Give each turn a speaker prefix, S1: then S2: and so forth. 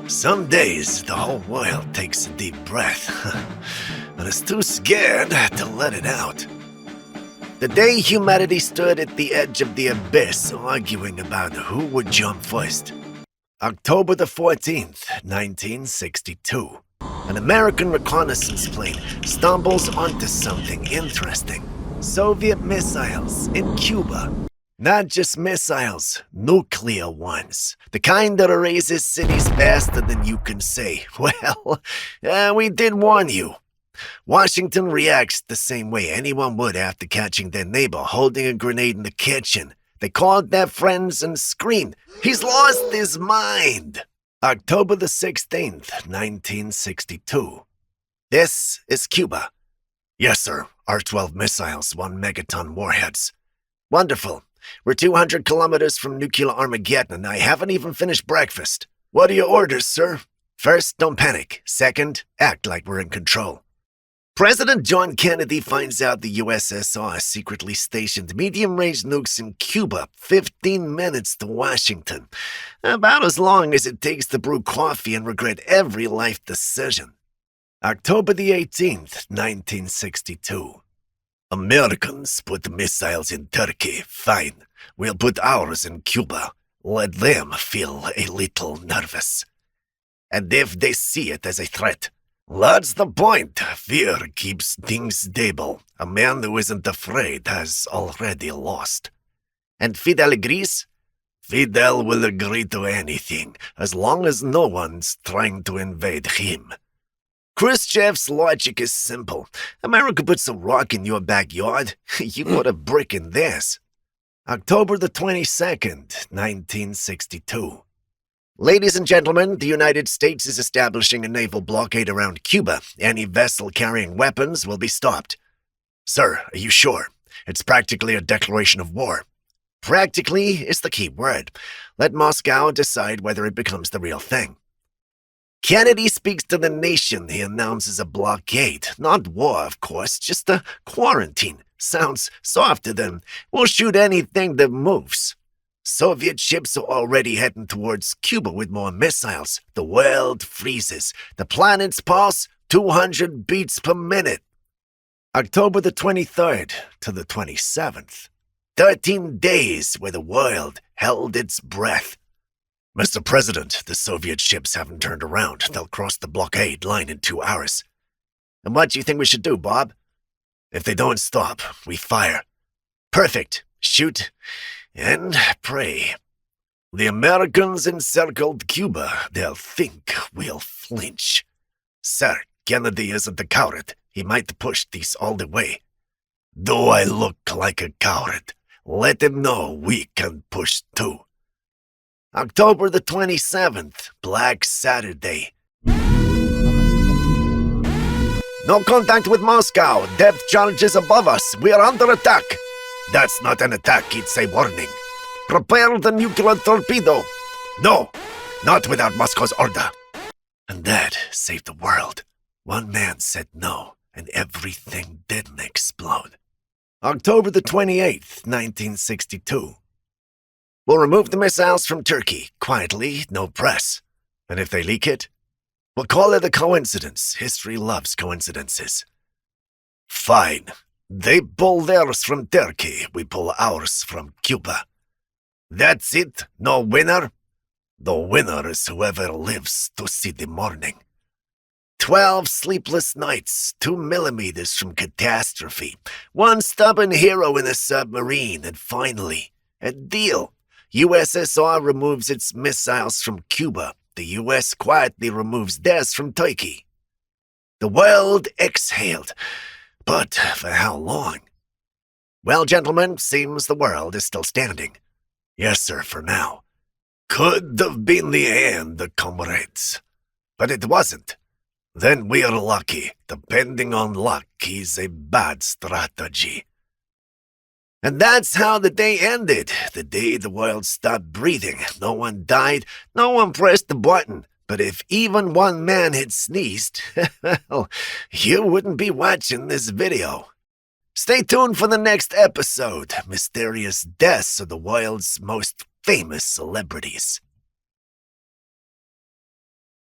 S1: Some days, the whole world takes a deep breath, but is too scared to let it out. The day humanity stood at the edge of the abyss arguing about who would jump first. October the 14th, 1962. An American reconnaissance plane stumbles onto something interesting. Soviet missiles in Cuba. Not just missiles, nuclear ones. The kind that erases cities faster than you can say, well, we did warn you. Washington reacts the same way anyone would after catching their neighbor holding a grenade in the kitchen. They called their friends and screamed, "He's lost his mind!" October the 16th, 1962. This is Cuba. Yes, sir. R-12 missiles, 1 megaton warheads. Wonderful. We're 200 kilometers from nuclear Armageddon, and I haven't even finished breakfast. What are your orders, sir? First, don't panic. Second, act like we're in control. President John Kennedy finds out the USSR secretly stationed medium-range nukes in Cuba, 15 minutes to Washington. About as long as it takes to brew coffee and regret every life decision. October the 18th, 1962. Americans put missiles in Turkey. Fine. We'll put ours in Cuba. Let them feel a little nervous. And if they see it as a threat, that's the point. Fear keeps things stable. A man who isn't afraid has already lost. And Fidel agrees? Fidel will agree to anything, as long as no one's trying to invade him. Khrushchev's logic is simple. America puts a rock in your backyard, you put a brick in theirs. October the 22nd, 1962. Ladies and gentlemen, the United States is establishing a naval blockade around Cuba. Any vessel carrying weapons will be stopped. Sir, are you sure? It's practically a declaration of war. Practically is the key word. Let Moscow decide whether it becomes the real thing. Kennedy speaks to the nation. He announces a blockade. Not war, of course, just a quarantine. Sounds softer than, we'll shoot anything that moves. Soviet ships are already heading towards Cuba with more missiles. The world freezes. The planet's pulse, 200 beats per minute. October the 23rd to the 27th. 13 days where the world held its breath. Mr. President, the Soviet ships haven't turned around. They'll cross the blockade line in 2 hours. And what do you think we should do, Bob? If they don't stop, we fire. Perfect. Shoot and pray. The Americans encircled Cuba. They'll think we'll flinch. Sir, Kennedy isn't a coward. He might push this all the way. Do I look like a coward? Let him know we can push too. October the 27th, Black Saturday. No contact with Moscow. Depth charges above us. We are under attack. That's not an attack, it's a warning. Prepare the nuclear torpedo. No, not without Moscow's order. And that saved the world. One man said no, and everything didn't explode. October the 28th, 1962. We'll remove the missiles from Turkey, quietly, no press. And if they leak it, we'll call it a coincidence. History loves coincidences. Fine. They pull theirs from Turkey, we pull ours from Cuba. That's it? No winner? The winner is whoever lives to see the morning. 12 sleepless nights, 2 millimeters from catastrophe, one stubborn hero in a submarine, and finally, a deal. USSR removes its missiles from Cuba. The US quietly removes theirs from Turkey. The world exhaled. But for how long? Well, gentlemen, seems the world is still standing. Yes, sir, for now. Could have been the end, comrades. But it wasn't. Then we are lucky. Depending on luck is a bad strategy. And that's how the day ended. The day the world stopped breathing. No one died. No one pressed the button. But if even one man had sneezed, well, you wouldn't be watching this video. Stay tuned for the next episode. Mysterious deaths of the world's most famous celebrities.